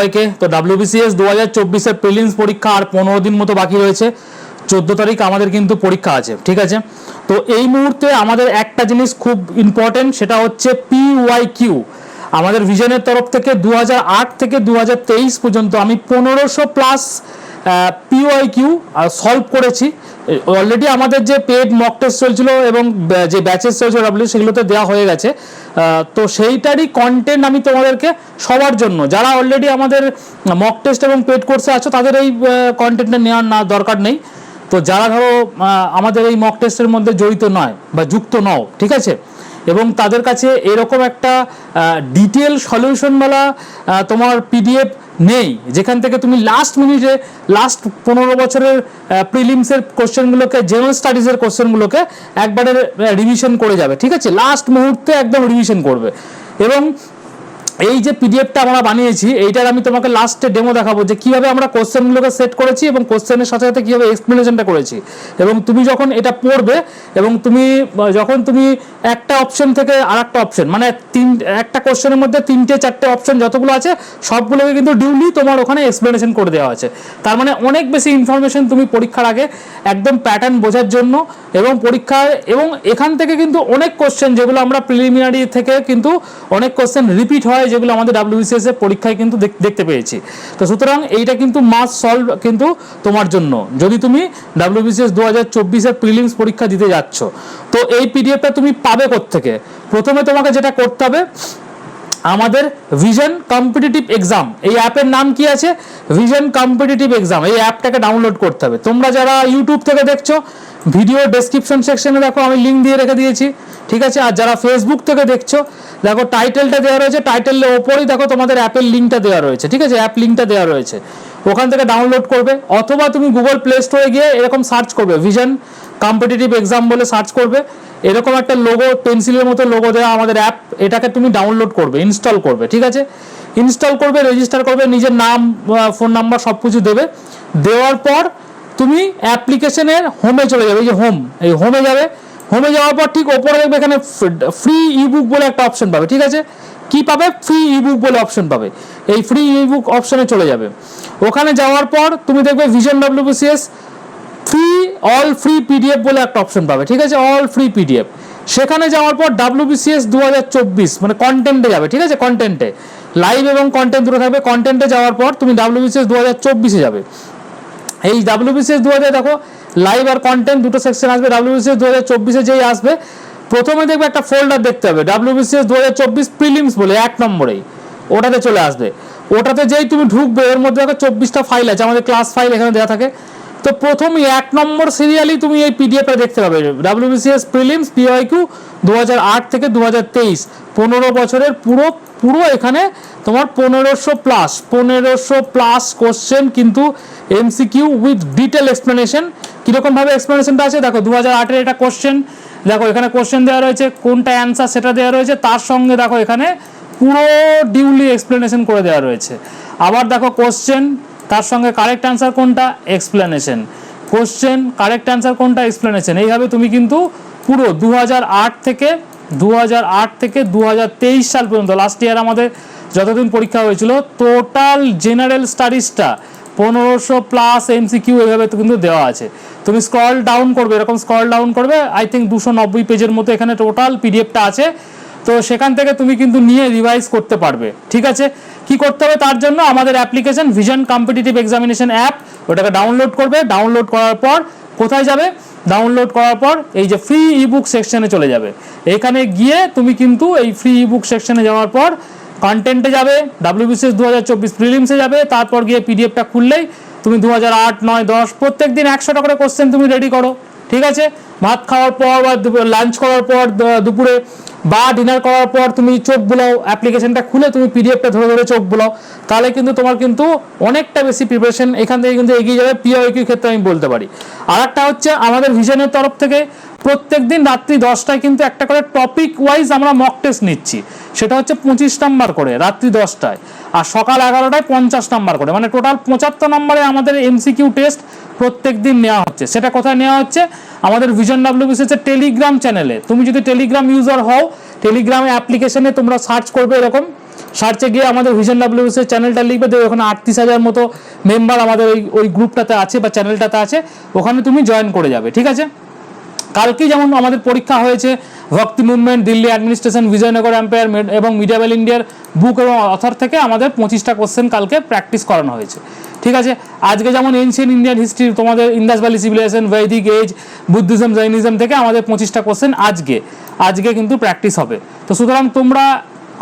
সবাইকে। তো WBCS 2024-এর prelims পরীক্ষা আর 15 দিন মতো বাকি রয়েছে। 14 তারিখ আমাদের কিন্তু পরীক্ষা আছে, ঠিক আছে। তো এই মুহূর্তে আমাদের একটা জিনিস খুব ইম্পর্টেন্ট, সেটা হচ্ছে PYQ। আমাদের ভিশনের তরফ থেকে 2008 থেকে 2023 পর্যন্ত আমি 1500+ PYQ সলভ করেছি অলরেডি। আমাদের যে পেড মক টেস্ট চলছিল এবং যে ব্যাচেস চলছিল সেগুলোতে দেওয়া হয়ে গেছে। তো সেইটারই কন্টেন্ট আমি তোমাদেরকে সবার জন্য, যারা অলরেডি আমাদের মক টেস্ট এবং পেড কোর্সে আছো তাদের এই কন্টেন্টটা নেওয়ার না দরকার নেই। তো যারা ধরো আমাদের এই মক টেস্টের মধ্যে জড়িত নয় বা যুক্ত নও, ঠিক আছে, এবং তাদের কাছে এরকম একটা ডিটেল সলিউশনওয়ালা তোমার PDF নেই, যেখান থেকে তুমি লাস্ট মিনিটে লাস্ট 15 বছরের প্রিলিমসের কোশ্চেনগুলোকে, জেনারেল স্টাডিজের কোশ্চেনগুলোকে একবারে রিভিশন করে যাবে, ঠিক আছে, লাস্ট মুহূর্তে একদম রিভিশন করবে। এবং এই যে PDFটা আমরা বানিয়েছি, এইটার আমি তোমাকে লাস্টে ডেমো দেখাবো যে কীভাবে আমরা কোশ্চেনগুলোকে সেট করেছি এবং কোশ্চেনের সাথে সাথে কীভাবে এক্সপ্লেনেশনটা করেছি। এবং তুমি যখন এটা পড়বে এবং যখন তুমি একটা অপশন থেকে আর একটা অপশন, মানে একটা কোশ্চেনের মধ্যে 3-4টে অপশন যতগুলো আছে সবগুলোকে কিন্তু ডিউলি তোমার ওখানে এক্সপ্লেনেশন করে দেওয়া আছে। তার মানে অনেক বেশি ইনফরমেশন তুমি পরীক্ষার আগে একদম প্যাটার্ন বোঝার জন্য, এবং পরীক্ষায় এবং এখান থেকে কিন্তু অনেক কোশ্চেন যেগুলো আমরা প্রিলিমিনারি থেকে কিন্তু অনেক কোশ্চেন রিপিট হয়, যেগুলো আমাদের WBCS এর পরীক্ষায় কিন্তু দেখতে পেয়েছি। তো সুতরাং এইটা কিন্তু মাস্ট সলভ কিন্তু তোমার জন্য, যদি তুমি WBCS 2024-এর প্রিলিমস পরীক্ষা দিতে যাচ্ছ। তো এই PDFটা তুমি পাবে কোত্থেকে? প্রথমে তোমাকে যেটা করতে হবে, আমাদের ভিশন কম্পিটিটিভ এক্সাম, এই অ্যাপের নাম কি আছে? Vision competitive exam. এই অ্যাপটাকে ডাউনলোড করতে হবে। তোমরা যারা ইউটিউব থেকে দেখছো, ভিডিও ডেসক্রিপশন সেকশনে দেখো আমি লিঙ্ক দিয়ে রেখে দিয়েছি, ঠিক আছে। আর যারা ফেসবুক থেকে দেখছো, দেখো টাইটেলটা দেওয়া রয়েছে, টাইটেলের ওপরেই দেখো তোমাদের অ্যাপের লিঙ্কটা দেওয়া রয়েছে, ঠিক আছে, অ্যাপ লিঙ্কটা দেওয়া রয়েছে, ওখান থেকে ডাউনলোড করবে। অথবা তুমি গুগল প্লে স্টোরে গিয়ে এরকম সার্চ করবে, ভিশন কম্পিটিটিভ এক্সাম বলে সার্চ করবে। এরকম একটা লোগো, পেন্সিলের মতো লোগো দেওয়া আমাদের অ্যাপ, এটাকে তুমি ডাউনলোড করবে, ইনস্টল করবে, ঠিক আছে। ইনস্টল করবে, রেজিস্টার করবে, নিজের নাম, ফোন নাম্বার সব কিছু দেবে। দেওয়ার পর তুমি অ্যাপ্লিকেশনের হোমে চলে যাবে, এই যে হোম, এই হোমে যাবে। হোমে যাওয়ার পর ঠিক ওপরে দেখবে এখানে ফ্রি ইবুক বলে একটা অপশন পাবে, ঠিক আছে। কি পাবে? ফ্রি ইবুক বলে অপশন পাবে। এই ফ্রি ইবুক অপশনে চলে যাবে। ওখানে যাওয়ার পর তুমি দেখবে vision WBCS all free PDF বলে একটা অপশন পাবে, ঠিক আছে, অল ফ্রি PDF। সেখানে যাওয়ার পর WBCS 2024 মানে কন্টেন্টে যাবে, ঠিক আছে, কন্টেন্টে লাইভ এবং কন্টেন্ট দুটো থাকবে। কন্টেন্টে যাওয়ার পর তুমি WBCS 2024-এ যাবে। এই WBCS 2000 দেখো লাইভ আর কন্টেন্ট দুটো সেকশন আসবে। WBCS 2024-এ যেই আসবে, প্রথমে দেখবে একটা ফোল্ডার দেখতে হবে WBCS 2024 প্রিলিমস বলে, 1 নম্বরেই ওটাতে চলে আসবে। ওটাতে যেই তুমি ঢুকবে, এর মধ্যে দেখো 24টা ফাইল আছে, আমাদের ক্লাস ফাইল এখানে দেওয়া থাকে। তো প্রথমে 1 নম্বর সিরিয়ালি তুমি এই PDFটা দেখতে পাবে, WBCS প্রিলিমস PYQ 2008 থেকে 2023, 15 বছরের পুরো এখানে তোমার 1500+ কোশ্চেন, কিন্তু MCQ উইথ ডিটেল এক্সপ্লেনেশন। কীরকমভাবে এক্সপ্লেনেশনটা আছে দেখো, 2008-এর এটা কোশ্চেন, দেখো এখানে কোশ্চেন দেওয়া রয়েছে, কোনটা অ্যান্সার সেটা দেওয়া রয়েছে, তার সঙ্গে দেখো এখানে পুরো ডিউলি এক্সপ্লেনেশন করে দেওয়া রয়েছে। আবার দেখো কোশ্চেন, তার সঙ্গে কারেক্ট অ্যান্সার কোনটা, এক্সপ্লেনেশন, কোশ্চেন, কারেক্ট অ্যান্সার কোনটা, এক্সপ্লেনেশন। এইভাবে তুমি কিন্তু পুরো 2008 থেকে 2023 সাল পর্যন্ত, লাস্ট ইয়ার আমাদের যতদিন পরীক্ষা হয়েছিল, টোটাল জেনারেল স্টাডিজটা 1500+ MCQ এইভাবে তো কিন্তু দেওয়া আছে। তুমি স্ক্রল ডাউন করবে, এরকম স্ক্রল ডাউন করবে, আই থিঙ্ক 290 পেজের মতো এখানে টোটাল PDFটা আছে। তো সেখান থেকে তুমি কিন্তু নিয়ে রিভাইজ করতে পারবে, ঠিক আছে। কি করতে হবে তার জন্য? আমাদের application vision competitive examination app, ওটাকে ডাউনলোড করবে। ডাউনলোড করার পর কোথায় যাবে? ডাউনলোড করার পর এই যে ফ্রি ইবুক সেকশনে চলে যাবে। এখানে গিয়ে তুমি কিন্তু এই ফ্রি ইবুক সেকশনে যাওয়ার পর কন্টেন্টে যাবে, WBCS 2024 প্রিলিমসে যাবে। তারপর গিয়ে PDFটা খুললেই তুমি 2008, 9, 10 প্রত্যেক দিন 100টা করে কোশ্চেন তুমি রেডি করো, ঠিক আছে। ভাত খাওয়ার পর বা লাঞ্চ করার পর, দুপুরে বা ডিনার করার পর তুমি চোখ বুলাও, অ্যাপ্লিকেশনটা খুলে তুমি PDFটা ধরে ধরে চোখ বুলাও, তাহলে কিন্তু তোমার কিন্তু অনেকটা বেশি প্রিপারেশন এখান থেকে কিন্তু এগিয়ে যাবে PYQ ক্ষেত্রে, আমি বলতে পারি। আর একটা হচ্ছে আমাদের ভিশনের তরফ থেকে প্রত্যেক দিন রাত্রি 10টায় কিন্তু একটা করে টপিক ওয়াইজ আমরা মক টেস্ট নিচ্ছি, সেটা হচ্ছে 25 নাম্বার করে রাত্রি 10টায়, আর সকাল 11টায় 50 নাম্বার করে, মানে টোটাল 75 নম্বরে আমাদের MCQ টেস্ট প্রত্যেক দিন নেওয়া হচ্ছে। সেটা কোথায় নেওয়া হচ্ছে? আমাদের ভিশন WBCS এর টেলিগ্রাম চ্যানেলে। তুমি যদি টেলিগ্রাম ইউজার হও, টেলিগ্রামে অ্যাপ্লিকেশনে তোমরা সার্চ করবে এরকম সার্চে গিয়ে আমাদের ভিশন ডাব্লিউবিসি এর চ্যানেলটা লিখবে, দেখবে ওখানে 38,000 মতো মেম্বার আমাদের ওই গ্রুপটাতে আছে বা চ্যানেলটাতে আছে, ওখানে তুমি জয়েন করে যাবে, ঠিক আছে। কালকেই যেমন আমাদের পরীক্ষা হয়েছে ভক্তি movement, Delhi administration, Bijoynagar empire এবং মিডিয়াবেল ইন্ডিয়ার বুক এবং অথর থেকে আমাদের 25টা কোশ্চেন কালকে প্র্যাকটিস করানো হয়েছে, ঠিক আছে। আজকে যেমন এনশিয়েন্ট ইন্ডিয়ান হিস্ট্রি, তোমাদের ইন্দাস ভ্যালি সিভিলাইজেশন, বৈদিক এজ, বুদ্ধিজম, জৈনিজম থেকে আমাদের 25টা কোশ্চেন আজকে কিন্তু প্র্যাকটিস হবে। তো সুতরাং তোমরা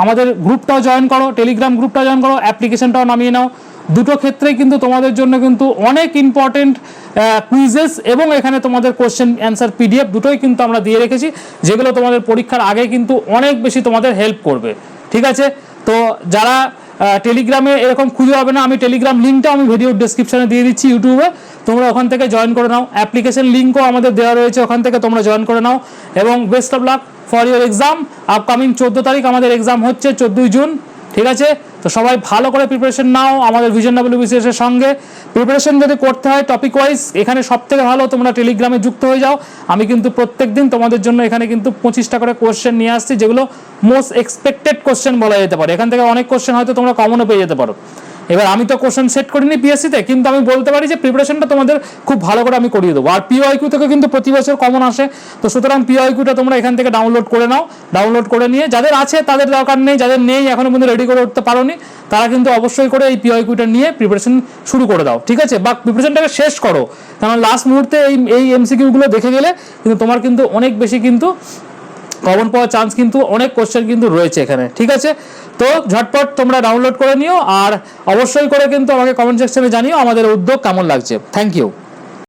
আমাদের গ্রুপটাও জয়েন করো, টেলিগ্রাম গ্রুপটাও জয়েন করো, অ্যাপ্লিকেশনটাও নামিয়ে নাও। দুটো ক্ষেত্রেই কিন্তু তোমাদের জন্য কিন্তু অনেক ইম্পর্টেন্ট কুইজেস এবং এখানে তোমাদের কোশ্চেন অ্যান্সার পিডিএফ দুটোই কিন্তু আমরা দিয়ে রেখেছি, যেগুলো তোমাদের পরীক্ষার আগে কিন্তু অনেক বেশি তোমাদের হেল্প করবে, ঠিক আছে। তো যারা টেলিগ্রামে এরকম খুঁজে হবে না, আমি টেলিগ্রাম লিঙ্কটা আমি ভিডিওর ডেসক্রিপশনে দিয়ে দিচ্ছি ইউটিউবে, তোমরা ওখান থেকে জয়েন করে নাও। অ্যাপ্লিকেশন লিঙ্কও আমাদের দেওয়া রয়েছে, ওখান থেকে তোমরা জয়েন করে নাও। এবং best of luck for your exam. Upcoming 14 তারিখ আমাদের এক্সাম হচ্ছে, 14ই জুন, ঠিক আছে। তো সবাই ভালো করে প্রিপারেশন নাও আমাদের ভিশন ডাব্লিউবিসিএস এর সঙ্গে। প্রিপারেশন যদি করতে হয় টপিক ওয়াইজ, এখানে সব থেকে ভালো তোমরা টেলিগ্রামে যুক্ত হয়ে যাও। আমি কিন্তু প্রত্যেক দিন তোমাদের জন্য এখানে কিন্তু 25টা করে কোশ্চেন নিয়ে আসছি, যেগুলো মোস্ট এক্সপেক্টেড কোশ্চেন বলা যেতে পারে। এখান থেকে অনেক কোশ্চেন হয়তো তোমরা কমনও পেয়ে যেতে পারো। এবার আমি তো কোশ্চেন সেট করিনি পিএসসিতে, কিন্তু আমি বলতে পারি যে প্রিপারেশনটা তোমাদের খুব ভালো করে আমি করিয়ে দেবো। আর পিওআইকিউ থেকে কিন্তু প্রতি বছর কমন আসে, তো সুতরাং পিওআইকিউটা তোমরা এখান থেকে ডাউনলোড করে নাও। ডাউনলোড করে নিয়ে যাদের আছে তাদের দরকার নেই, যাদের নেই এখনো পর্যন্ত রেডি করে উঠতে পারোনি, তারা কিন্তু অবশ্যই করে এই পিওআইকিউটা নিয়ে প্রিপারেশন শুরু করে দাও, ঠিক আছে। বা প্রিপারেশনটাকে শেষ করো, কারণ লাস্ট মুহূর্তে এই এমসিকিউগুলো দেখে গেলে কিন্তু তোমার কিন্তু অনেক বেশি কিন্তু কমন পাওয়ার চান্স কিন্তু অনেক কোশ্চেন কিন্তু রয়েছে এখানে, ঠিক আছে। তো ঝটপট তোমরা ডাউনলোড করে নিও, আর অবশ্যই করে কিন্তু আমাকে কমেন্ট সেকশনে জানিও আমাদের উদ্যোগ কেমন লাগছে। Thank you.